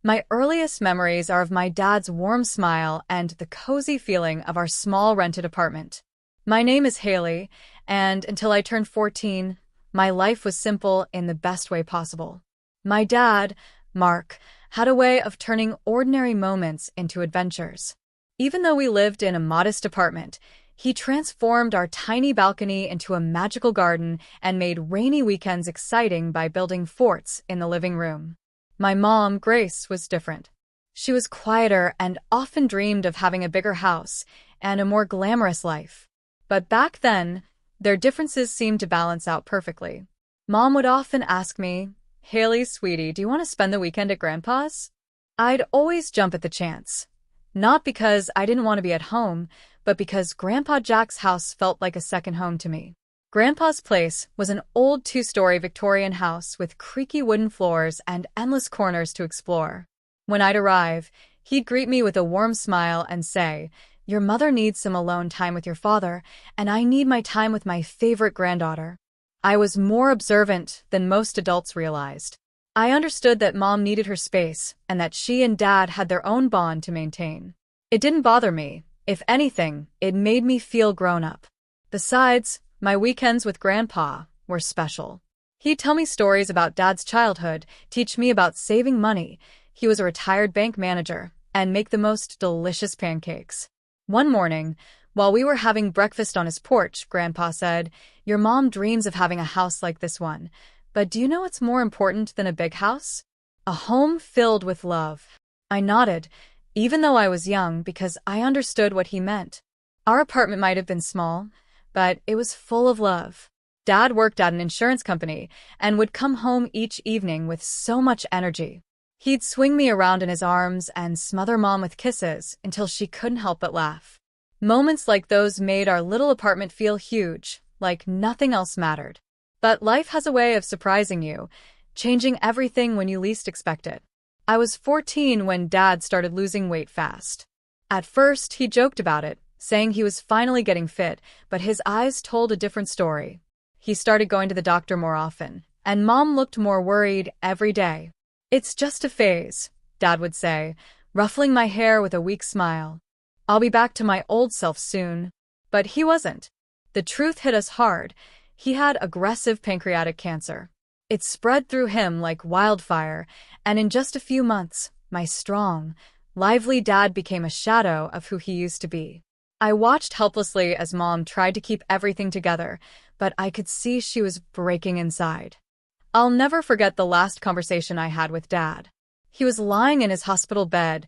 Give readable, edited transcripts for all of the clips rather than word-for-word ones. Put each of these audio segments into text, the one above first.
My earliest memories are of my dad's warm smile and the cozy feeling of our small rented apartment. My name is Haley, and until I turned 14, my life was simple in the best way possible. My dad, Mark, had a way of turning ordinary moments into adventures. Even though we lived in a modest apartment, he transformed our tiny balcony into a magical garden and made rainy weekends exciting by building forts in the living room. My mom, Grace, was different. She was quieter and often dreamed of having a bigger house and a more glamorous life. But back then, their differences seemed to balance out perfectly. Mom would often ask me, "Haley, sweetie, do you want to spend the weekend at Grandpa's?" I'd always jump at the chance. Not because I didn't want to be at home, but because Grandpa Jack's house felt like a second home to me. Grandpa's place was an old two-story Victorian house with creaky wooden floors and endless corners to explore. When I'd arrive, he'd greet me with a warm smile and say, "Your mother needs some alone time with your father, and I need my time with my favorite granddaughter." I was more observant than most adults realized. I understood that Mom needed her space and that she and Dad had their own bond to maintain. It didn't bother me. If anything, it made me feel grown up. Besides, my weekends with Grandpa were special. He'd tell me stories about Dad's childhood, teach me about saving money — he was a retired bank manager — and make the most delicious pancakes. One morning, while we were having breakfast on his porch, Grandpa said, "Your mom dreams of having a house like this one. But do you know what's more important than a big house? A home filled with love." I nodded, even though I was young, because I understood what he meant. Our apartment might have been small, but it was full of love. Dad worked at an insurance company and would come home each evening with so much energy. He'd swing me around in his arms and smother Mom with kisses until she couldn't help but laugh. Moments like those made our little apartment feel huge, like nothing else mattered. But life has a way of surprising you, changing everything when you least expect it. I was 14 when Dad started losing weight fast. At first, he joked about it, saying he was finally getting fit, but his eyes told a different story. He started going to the doctor more often, and Mom looked more worried every day. "It's just a phase," Dad would say, ruffling my hair with a weak smile. "I'll be back to my old self soon." But he wasn't. The truth hit us hard. He had aggressive pancreatic cancer. It spread through him like wildfire, and in just a few months, my strong, lively dad became a shadow of who he used to be. I watched helplessly as Mom tried to keep everything together, but I could see she was breaking inside. I'll never forget the last conversation I had with Dad. He was lying in his hospital bed,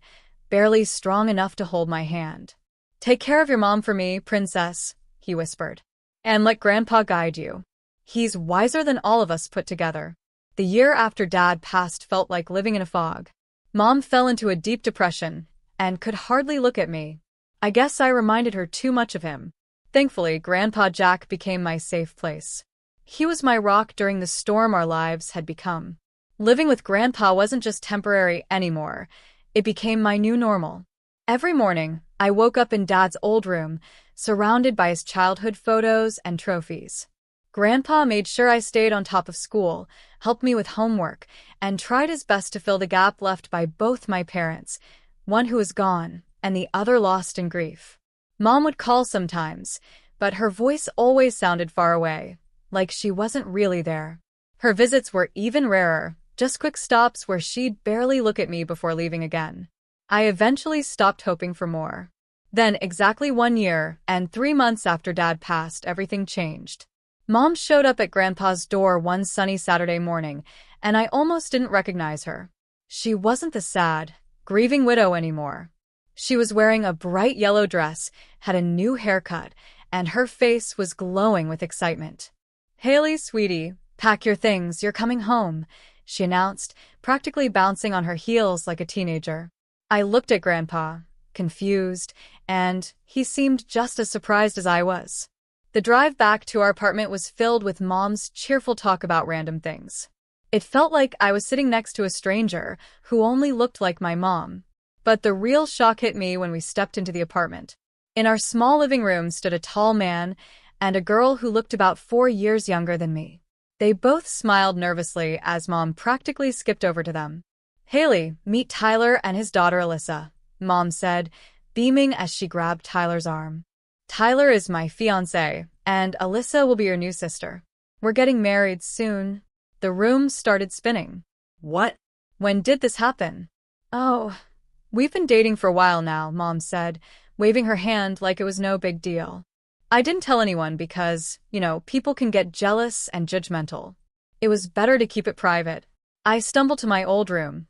barely strong enough to hold my hand. "Take care of your mom for me, princess," he whispered. "And let Grandpa guide you. He's wiser than all of us put together." The year after Dad passed felt like living in a fog. Mom fell into a deep depression and could hardly look at me. I guess I reminded her too much of him. Thankfully, Grandpa Jack became my safe place. He was my rock during the storm our lives had become. Living with Grandpa wasn't just temporary anymore. It became my new normal. Every morning, I woke up in Dad's old room, surrounded by his childhood photos and trophies. Grandpa made sure I stayed on top of school, helped me with homework, and tried his best to fill the gap left by both my parents, one who was gone and the other lost in grief. Mom would call sometimes, but her voice always sounded far away, like she wasn't really there. Her visits were even rarer, just quick stops where she'd barely look at me before leaving again. I eventually stopped hoping for more. Then, exactly 1 year and 3 months after Dad passed, everything changed. Mom showed up at Grandpa's door one sunny Saturday morning, and I almost didn't recognize her. She wasn't the sad, grieving widow anymore. She was wearing a bright yellow dress, had a new haircut, and her face was glowing with excitement. "Haley, sweetie, pack your things, you're coming home," she announced, practically bouncing on her heels like a teenager. I looked at Grandpa, confused, and he seemed just as surprised as I was. The drive back to our apartment was filled with Mom's cheerful talk about random things. It felt like I was sitting next to a stranger who only looked like my mom. But the real shock hit me when we stepped into the apartment. In our small living room stood a tall man and a girl who looked about 4 years younger than me. They both smiled nervously as Mom practically skipped over to them. Haley, meet Tyler and his daughter Alyssa, Mom said, beaming as she grabbed Tyler's arm. Tyler is my fiancé, and Alyssa will be your new sister. We're getting married soon. The room started spinning. What? When did this happen? Oh, we've been dating for a while now, Mom said, waving her hand like it was no big deal. I didn't tell anyone because, people can get jealous and judgmental. It was better to keep it private. I stumbled to my old room,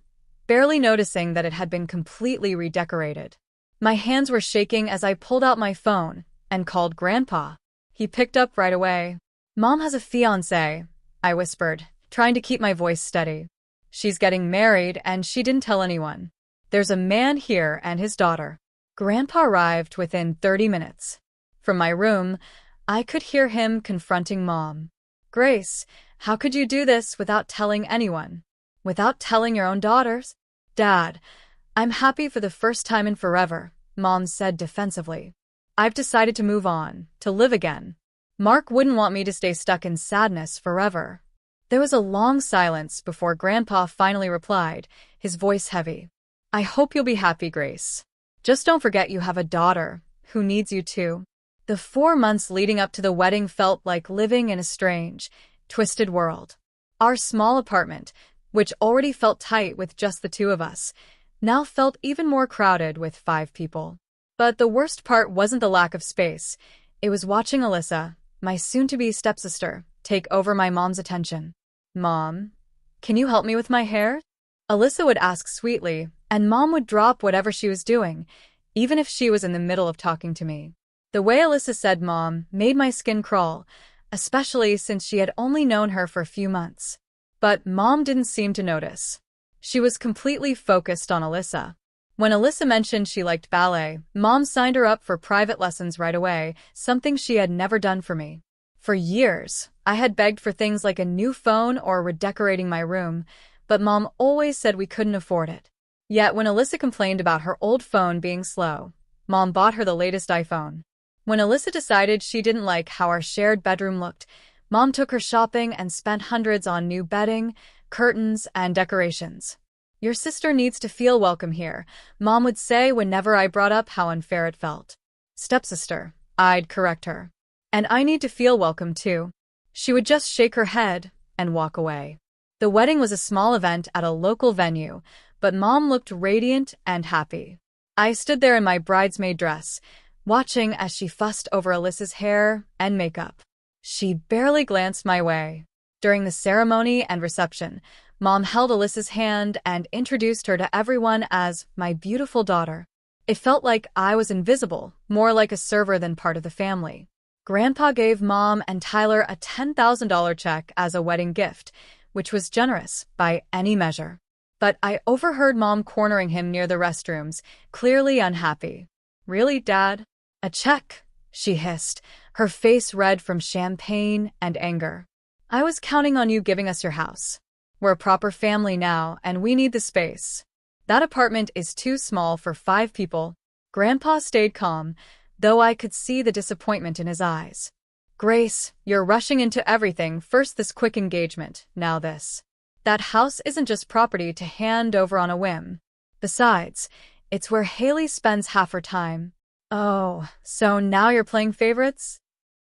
barely noticing that it had been completely redecorated. My hands were shaking as I pulled out my phone and called Grandpa. He picked up right away. Mom has a fiancé, I whispered, trying to keep my voice steady. She's getting married and she didn't tell anyone. There's a man here and his daughter. Grandpa arrived within 30 minutes. From my room, I could hear him confronting Mom. Grace, how could you do this without telling anyone? Without telling your own daughters? Dad, I'm happy for the first time in forever, Mom said defensively. I've decided to move on, to live again. Mark wouldn't want me to stay stuck in sadness forever. There was a long silence before Grandpa finally replied, his voice heavy. I hope you'll be happy, Grace. Just don't forget you have a daughter who needs you too. The 4 months leading up to the wedding felt like living in a strange, twisted world. Our small apartment, which already felt tight with just the two of us, now felt even more crowded with 5 people. But the worst part wasn't the lack of space. It was watching Alyssa, my soon-to-be stepsister, take over my mom's attention. Mom, can you help me with my hair? Alyssa would ask sweetly, and Mom would drop whatever she was doing, even if she was in the middle of talking to me. The way Alyssa said Mom made my skin crawl, especially since she had only known her for a few months. But Mom didn't seem to notice. She was completely focused on Alyssa. When Alyssa mentioned she liked ballet, Mom signed her up for private lessons right away, something she had never done for me. For years, I had begged for things like a new phone or redecorating my room, but Mom always said we couldn't afford it. Yet when Alyssa complained about her old phone being slow, Mom bought her the latest iPhone. When Alyssa decided she didn't like how our shared bedroom looked, Mom took her shopping and spent hundreds on new bedding, curtains, and decorations. Your sister needs to feel welcome here, Mom would say whenever I brought up how unfair it felt. Stepsister, I'd correct her. And I need to feel welcome too. She would just shake her head and walk away. The wedding was a small event at a local venue, but Mom looked radiant and happy. I stood there in my bridesmaid dress, watching as she fussed over Alyssa's hair and makeup. She barely glanced my way. During the ceremony and reception, Mom held Alyssa's hand and introduced her to everyone as my beautiful daughter. It felt like I was invisible, more like a server than part of the family. Grandpa gave Mom and Tyler a $10,000 check as a wedding gift, which was generous by any measure. But I overheard Mom cornering him near the restrooms, clearly unhappy. Really, Dad? A check, she hissed, her face red from champagne and anger. I was counting on you giving us your house. We're a proper family now, and we need the space. That apartment is too small for 5 people. Grandpa stayed calm, though I could see the disappointment in his eyes. Grace, you're rushing into everything, first this quick engagement, now this. That house isn't just property to hand over on a whim. Besides, it's where Haley spends half her time. Oh, so now you're playing favorites?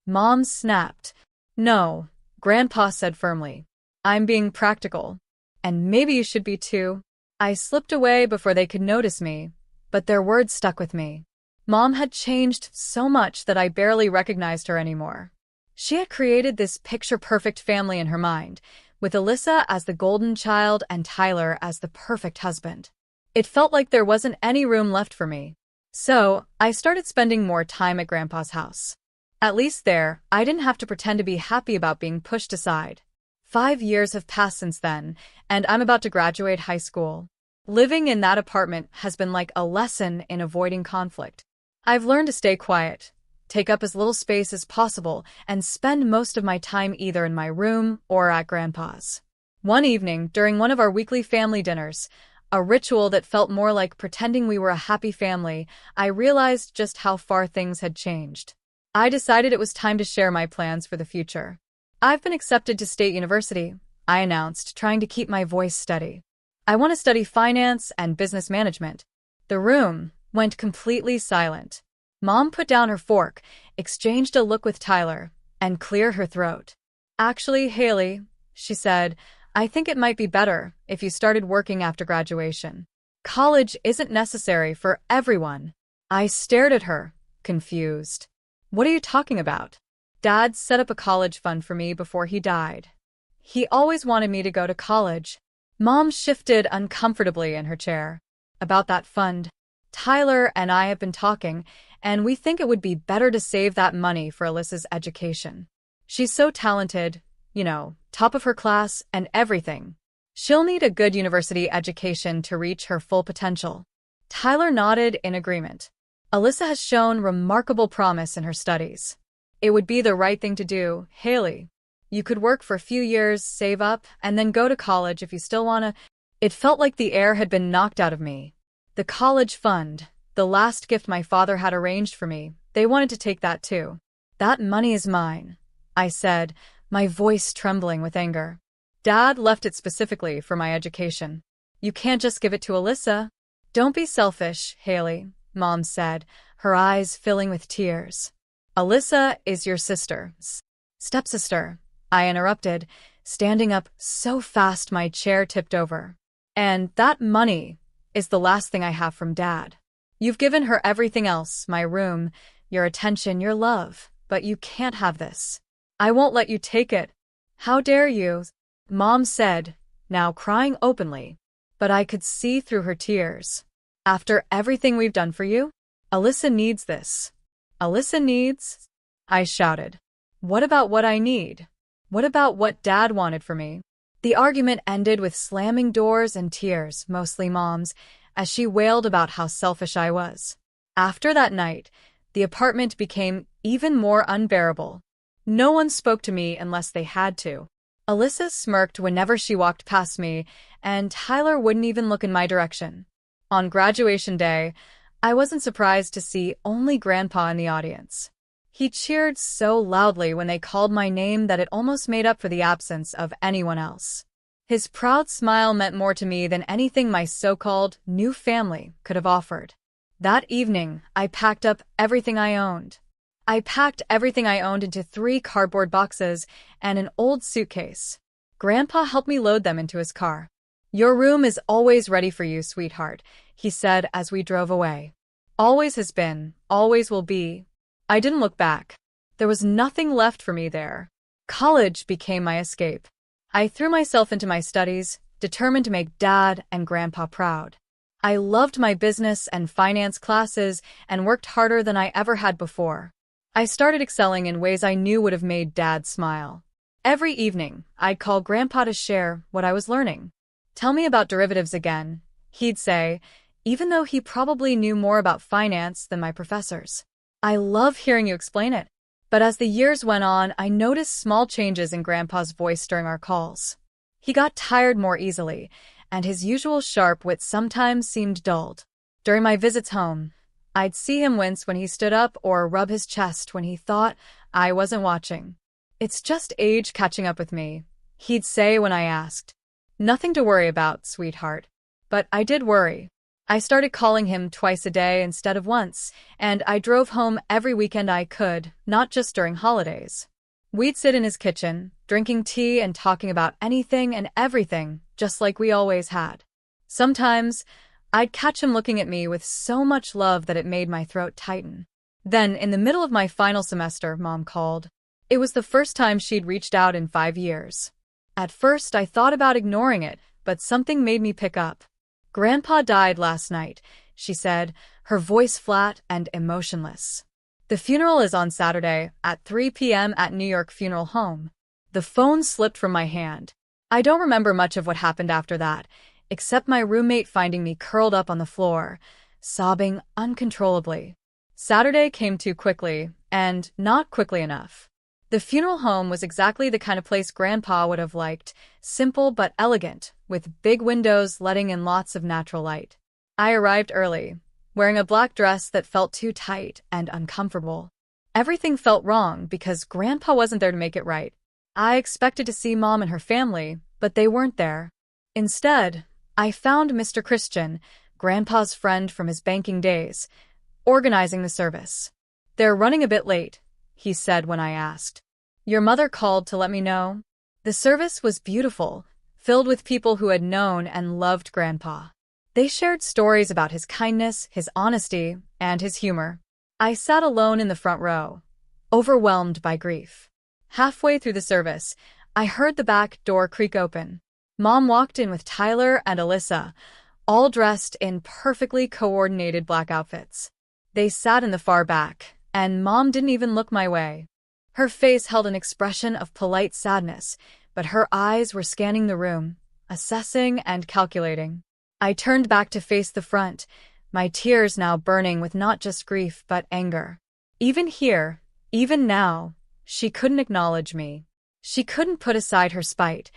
Mom snapped. No, Grandpa said firmly. I'm being practical. And maybe you should be too. I slipped away before they could notice me, but their words stuck with me. Mom had changed so much that I barely recognized her anymore. She had created this picture-perfect family in her mind, with Alyssa as the golden child and Tyler as the perfect husband. It felt like there wasn't any room left for me. So, I started spending more time at Grandpa's house. At least there, I didn't have to pretend to be happy about being pushed aside. 5 years have passed since then, and I'm about to graduate high school. Living in that apartment has been like a lesson in avoiding conflict. I've learned to stay quiet, take up as little space as possible, and spend most of my time either in my room or at Grandpa's. One evening, during one of our weekly family dinners, a ritual that felt more like pretending we were a happy family, I realized just how far things had changed. I decided it was time to share my plans for the future. I've been accepted to State University, I announced, trying to keep my voice steady. I want to study finance and business management. The room went completely silent. Mom put down her fork, exchanged a look with Tyler, and cleared her throat. Actually, Haley, she said, I think it might be better if you started working after graduation. College isn't necessary for everyone. I stared at her, confused. What are you talking about? Dad set up a college fund for me before he died. He always wanted me to go to college. Mom shifted uncomfortably in her chair. About that fund, Tyler and I have been talking, and we think it would be better to save that money for Alyssa's education. She's so talented, top of her class and everything. She'll need a good university education to reach her full potential. Tyler nodded in agreement. Alyssa has shown remarkable promise in her studies. It would be the right thing to do, Haley. You could work for a few years, save up, and then go to college if you still wanna. It felt like the air had been knocked out of me. The college fund, the last gift my father had arranged for me, they wanted to take that too. That money is mine, I said, my voice trembling with anger. Dad left it specifically for my education. You can't just give it to Alyssa. Don't be selfish, Haley, Mom said, her eyes filling with tears. Alyssa is your sister's stepsister, I interrupted, standing up so fast my chair tipped over. And that money is the last thing I have from Dad. You've given her everything else, my room, your attention, your love, but you can't have this. I won't let you take it. How dare you? Mom said, now crying openly, but I could see through her tears. After everything we've done for you? Alyssa needs this. Alyssa needs? I shouted. What about what I need? What about what Dad wanted for me? The argument ended with slamming doors and tears, mostly Mom's, as she wailed about how selfish I was. After that night, the apartment became even more unbearable. No one spoke to me unless they had to. Alyssa smirked whenever she walked past me, and Tyler wouldn't even look in my direction. On graduation day, I wasn't surprised to see only Grandpa in the audience. He cheered so loudly when they called my name that it almost made up for the absence of anyone else. His proud smile meant more to me than anything my so-called new family could have offered. That evening, I packed up everything I owned. I packed everything I owned into 3 cardboard boxes and an old suitcase. Grandpa helped me load them into his car. Your room is always ready for you, sweetheart, he said as we drove away. Always has been, always will be. I didn't look back. There was nothing left for me there. College became my escape. I threw myself into my studies, determined to make Dad and Grandpa proud. I loved my business and finance classes and worked harder than I ever had before. I started excelling in ways I knew would have made Dad smile. Every evening, I'd call Grandpa to share what I was learning. Tell me about derivatives again, he'd say, even though he probably knew more about finance than my professors. I love hearing you explain it. But as the years went on, I noticed small changes in Grandpa's voice during our calls. He got tired more easily, and his usual sharp wit sometimes seemed dulled. During my visits home, I'd see him wince when he stood up or rub his chest when he thought I wasn't watching. It's just age catching up with me, he'd say when I asked. Nothing to worry about, sweetheart. But I did worry. I started calling him twice a day instead of once, and I drove home every weekend I could, not just during holidays. We'd sit in his kitchen, drinking tea and talking about anything and everything, just like we always had. Sometimes, I'd catch him looking at me with so much love that it made my throat tighten. Then, in the middle of my final semester, Mom called. It was the first time she'd reached out in 5 years. At first, I thought about ignoring it, but something made me pick up. Grandpa died last night, she said, her voice flat and emotionless. The funeral is on Saturday at 3 p.m. at New York Funeral Home. The phone slipped from my hand. I don't remember much of what happened after that, except my roommate finding me curled up on the floor, sobbing uncontrollably. Saturday came too quickly, and not quickly enough. The funeral home was exactly the kind of place Grandpa would have liked, simple but elegant, with big windows letting in lots of natural light. I arrived early, wearing a black dress that felt too tight and uncomfortable. Everything felt wrong because Grandpa wasn't there to make it right. I expected to see Mom and her family, but they weren't there. Instead, I found Mr. Christian, Grandpa's friend from his banking days, organizing the service. "They're running a bit late," he said when I asked. "Your mother called to let me know." The service was beautiful, filled with people who had known and loved Grandpa. They shared stories about his kindness, his honesty, and his humor. I sat alone in the front row, overwhelmed by grief. Halfway through the service, I heard the back door creak open. Mom walked in with Tyler and Alyssa, all dressed in perfectly coordinated black outfits. They sat in the far back, and Mom didn't even look my way. Her face held an expression of polite sadness, but her eyes were scanning the room, assessing and calculating. I turned back to face the front, my tears now burning with not just grief but anger. Even here, even now, she couldn't acknowledge me. She couldn't put aside her spite,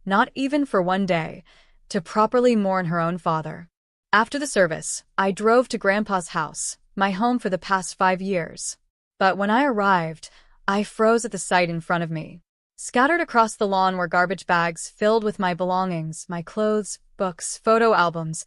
not even for one day, to properly mourn her own father. After the service, I drove to Grandpa's house, my home for the past 5 years. But when I arrived, I froze at the sight in front of me. Scattered across the lawn were garbage bags filled with my belongings, my clothes, books, photo albums,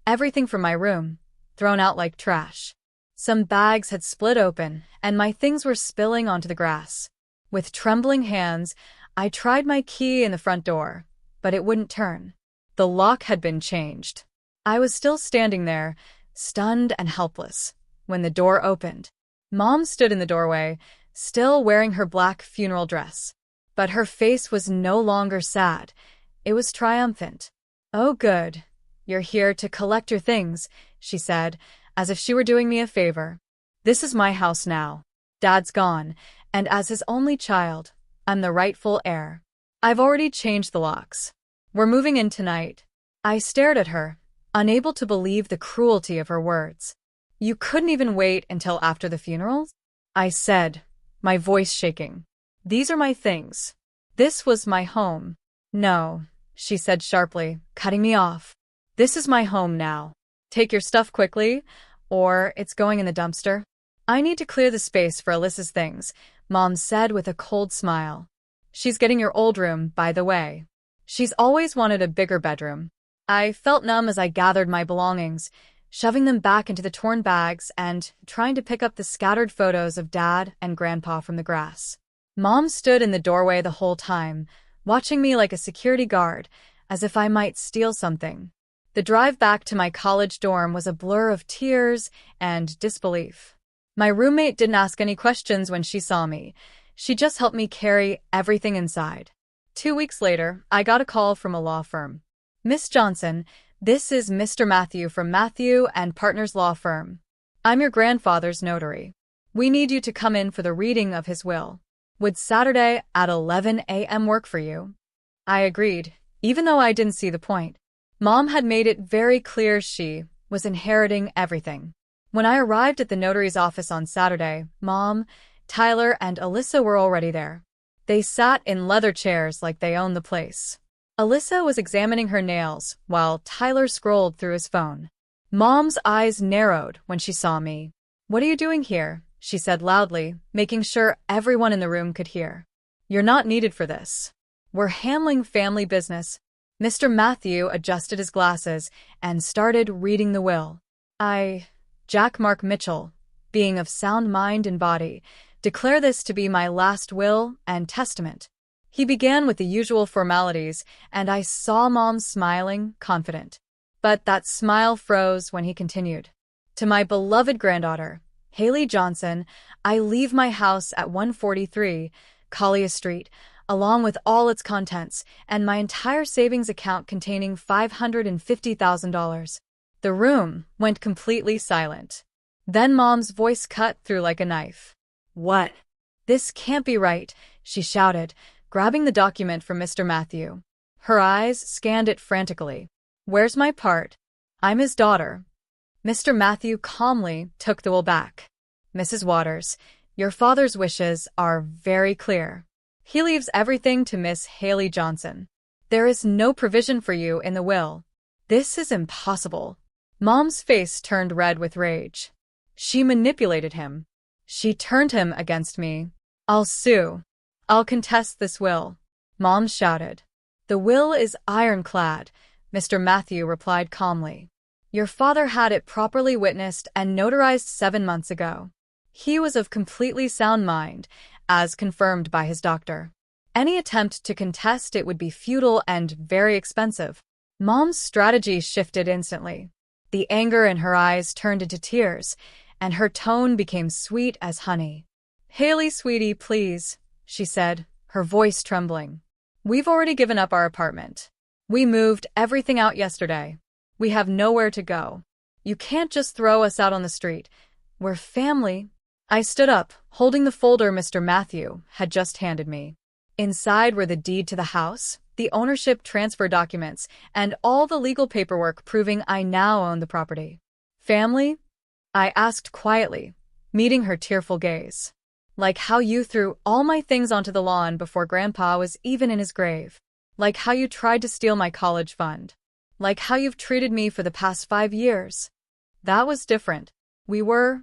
everything from my room, thrown out like trash. Some bags had split open, and my things were spilling onto the grass. With trembling hands, I tried my key in the front door, but it wouldn't turn. The lock had been changed. I was still standing there, stunned and helpless, when the door opened. Mom stood in the doorway, still wearing her black funeral dress. But her face was no longer sad. It was triumphant. "Oh, good. You're here to collect your things," she said, as if she were doing me a favor. "This is my house now. Dad's gone, and as his only child, I'm the rightful heir. I've already changed the locks. We're moving in tonight." I stared at her, unable to believe the cruelty of her words. "You couldn't even wait until after the funeral?" I said, my voice shaking. "These are my things. This was my home." "No," she said sharply, cutting me off. "This is my home now. Take your stuff quickly, or it's going in the dumpster." "I need to clear the space for Alyssa's things," Mom said with a cold smile. "She's getting your old room, by the way. She's always wanted a bigger bedroom." I felt numb as I gathered my belongings, shoving them back into the torn bags and trying to pick up the scattered photos of Dad and Grandpa from the grass. Mom stood in the doorway the whole time, watching me like a security guard, as if I might steal something. The drive back to my college dorm was a blur of tears and disbelief. My roommate didn't ask any questions when she saw me. She just helped me carry everything inside. 2 weeks later, I got a call from a law firm. "Miss Johnson, this is Mr. Matthew from Matthew and Partners Law Firm. I'm your grandfather's notary. We need you to come in for the reading of his will. Would Saturday at 11 a.m. work for you?" I agreed, even though I didn't see the point. Mom had made it very clear she was inheriting everything. When I arrived at the notary's office on Saturday, Mom, Tyler, and Alyssa were already there. They sat in leather chairs like they owned the place. Alyssa was examining her nails, while Tyler scrolled through his phone. Mom's eyes narrowed when she saw me. "What are you doing here?" she said loudly, making sure everyone in the room could hear. "You're not needed for this. We're handling family business." Mr. Matthew adjusted his glasses and started reading the will. Jack Mark Mitchell, being of sound mind and body, declare this to be my last will and testament. He began with the usual formalities, and I saw Mom smiling, confident. But that smile froze when he continued. "To my beloved granddaughter, Haley Johnson, I leave my house at 143 Collier Street, along with all its contents, and my entire savings account containing $550,000. The room went completely silent. Then Mom's voice cut through like a knife. "What? This can't be right," she shouted, grabbing the document from Mr. Matthew. Her eyes scanned it frantically. "Where's my part? I'm his daughter." Mr. Matthew calmly took the will back. "Mrs. Waters, your father's wishes are very clear. He leaves everything to Miss Haley Johnson. There is no provision for you in the will. This is impossible." Mom's face turned red with rage. She manipulated him. She turned him against me. "I'll sue. I'll contest this will," Mom shouted. "The will is ironclad," Mr. Matthew replied calmly. Your father had it properly witnessed and notarized 7 months ago. He was of completely sound mind, as confirmed by his doctor. Any attempt to contest it would be futile and very expensive. Mom's strategy shifted instantly. The anger in her eyes turned into tears, and her tone became sweet as honey. Haley, sweetie, please, she said, her voice trembling. We've already given up our apartment. We moved everything out yesterday. We have nowhere to go. You can't just throw us out on the street. We're family. I stood up, holding the folder Mr. Matthew had just handed me. Inside were the deed to the house, the ownership transfer documents, and all the legal paperwork proving I now own the property. Family? I asked quietly, meeting her tearful gaze. Like how you threw all my things onto the lawn before Grandpa was even in his grave. Like how you tried to steal my college fund. Like how you've treated me for the past 5 years. That was different.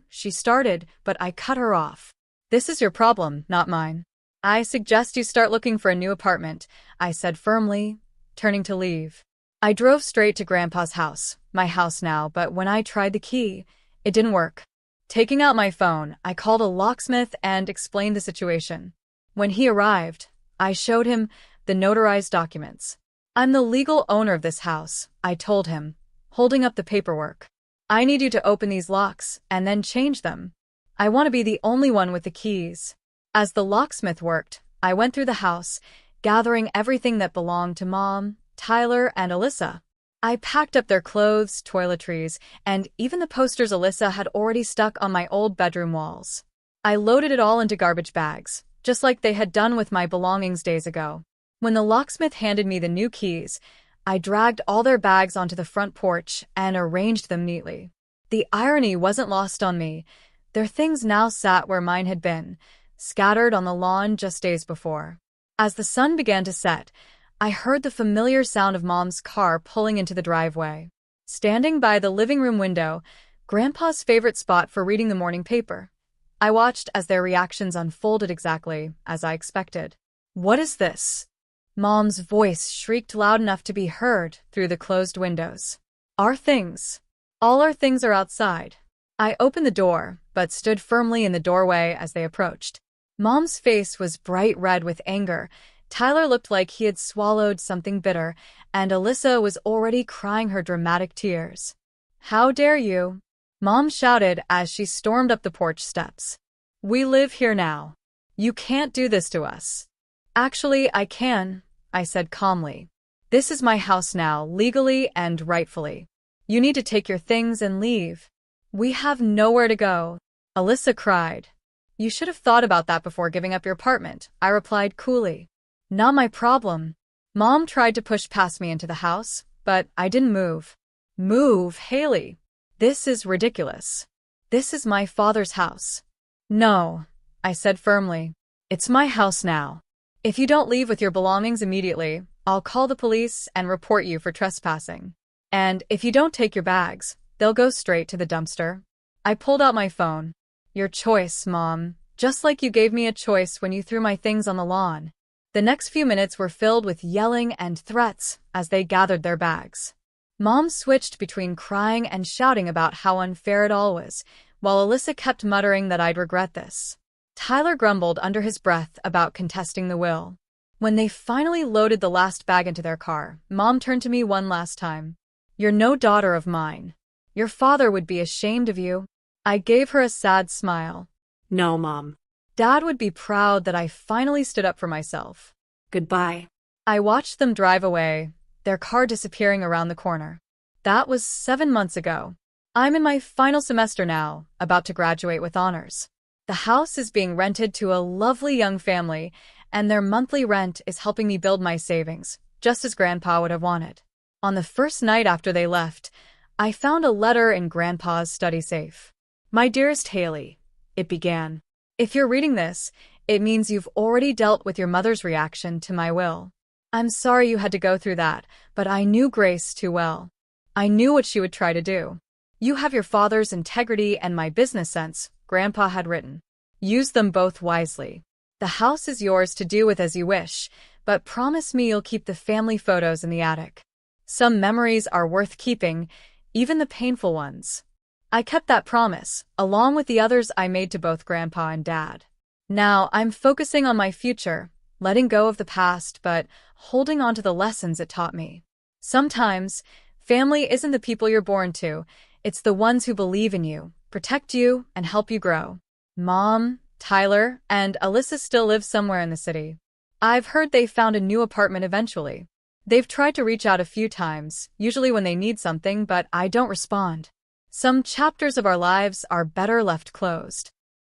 She started, but I cut her off. This is your problem, not mine. I suggest you start looking for a new apartment, I said firmly, turning to leave. I drove straight to Grandpa's house, my house now, but when I tried the key, it didn't work. Taking out my phone, I called a locksmith and explained the situation. When he arrived, I showed him the notarized documents. I'm the legal owner of this house, I told him, holding up the paperwork. I need you to open these locks and then change them. I want to be the only one with the keys. As the locksmith worked, I went through the house, gathering everything that belonged to Mom, Tyler, and Alyssa. I packed up their clothes, toiletries, and even the posters Alyssa had already stuck on my old bedroom walls. I loaded it all into garbage bags, just like they had done with my belongings days ago. When the locksmith handed me the new keys, I dragged all their bags onto the front porch and arranged them neatly. The irony wasn't lost on me. Their things now sat where mine had been, scattered on the lawn just days before. As the sun began to set, I heard the familiar sound of Mom's car pulling into the driveway. Standing by the living room window, Grandpa's favorite spot for reading the morning paper, I watched as their reactions unfolded exactly as I expected. What is this? Mom's voice shrieked loud enough to be heard through the closed windows. Our things. All our things are outside. I opened the door, but stood firmly in the doorway as they approached. Mom's face was bright red with anger. Tyler looked like he had swallowed something bitter, and Alyssa was already crying her dramatic tears. How dare you? Mom shouted as she stormed up the porch steps. We live here now. You can't do this to us. Actually, I can, I said calmly. This is my house now, legally and rightfully. You need to take your things and leave. We have nowhere to go. Alyssa cried. You should have thought about that before giving up your apartment, I replied coolly. Not my problem. Mom tried to push past me into the house, but I didn't move. Move, Haley. This is ridiculous. This is my father's house. No, I said firmly. It's my house now. If you don't leave with your belongings immediately, I'll call the police and report you for trespassing. And if you don't take your bags, they'll go straight to the dumpster. I pulled out my phone. Your choice, Mom, just like you gave me a choice when you threw my things on the lawn. The next few minutes were filled with yelling and threats as they gathered their bags. Mom switched between crying and shouting about how unfair it all was, while Alyssa kept muttering that I'd regret this. Tyler grumbled under his breath about contesting the will. When they finally loaded the last bag into their car, Mom turned to me one last time. You're no daughter of mine. Your father would be ashamed of you. I gave her a sad smile. No, Mom. Dad would be proud that I finally stood up for myself. Goodbye. I watched them drive away, their car disappearing around the corner. That was 7 months ago. I'm in my final semester now, about to graduate with honors. The house is being rented to a lovely young family, and their monthly rent is helping me build my savings, just as Grandpa would have wanted. On the first night after they left, I found a letter in Grandpa's study safe. My dearest Haley, it began. If you're reading this, it means you've already dealt with your mother's reaction to my will. I'm sorry you had to go through that, but I knew Grace too well. I knew what she would try to do. You have your father's integrity and my business sense, Grandpa had written. Use them both wisely. The house is yours to do with as you wish, but promise me you'll keep the family photos in the attic. Some memories are worth keeping, even the painful ones. I kept that promise, along with the others I made to both Grandpa and Dad. Now I'm focusing on my future, letting go of the past, but holding on to the lessons it taught me. Sometimes, family isn't the people you're born to, it's the ones who believe in you, protect you, and help you grow. Mom, Tyler, and Alyssa still live somewhere in the city. I've heard they found a new apartment eventually. They've tried to reach out a few times, usually when they need something, but I don't respond. Some chapters of our lives are better left closed.